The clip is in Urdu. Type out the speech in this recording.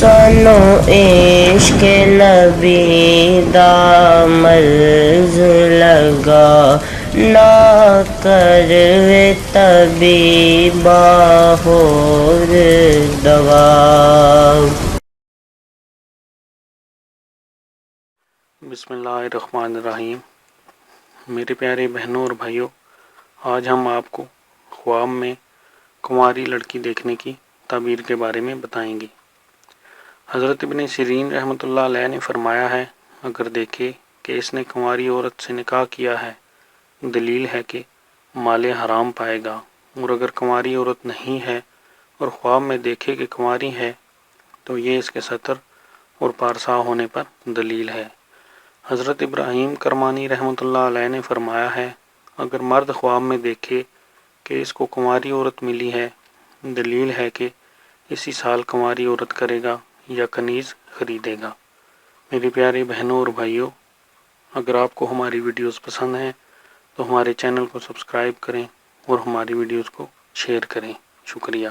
سانو عشق نبی دا مرض لگا، نہ کروے طبیبا ہور دوا۔ بسم اللہ الرحمن الرحیم۔ میرے پیارے بہنوں اور بھائیوں، آج ہم آپ کو خواب میں کنواری لڑکی دیکھنے کی تعبیر کے بارے میں بتائیں گے۔ حضرت ابن سیرین رحمۃ اللہ علیہ نے فرمایا ہے، اگر دیکھے کہ اس نے کنواری عورت سے نکاح کیا ہے، دلیل ہے کہ مال حرام پائے گا، اور اگر کنواری عورت نہیں ہے اور خواب میں دیکھے کہ کنواری ہے تو یہ اس کے ستر اور پارسا ہونے پر دلیل ہے۔ حضرت ابراہیم کرمانی رحمۃ اللہ علیہ نے فرمایا ہے، اگر مرد خواب میں دیکھے کہ اس کو کنواری عورت ملی ہے، دلیل ہے کہ اسی سال کنواری عورت کرے گا یا کنیز خریدے گا۔ میری پیاری بہنوں اور بھائیوں، اگر آپ کو ہماری ویڈیوز پسند ہیں تو ہمارے چینل کو سبسکرائب کریں اور ہماری ویڈیوز کو شیئر کریں۔ شکریہ۔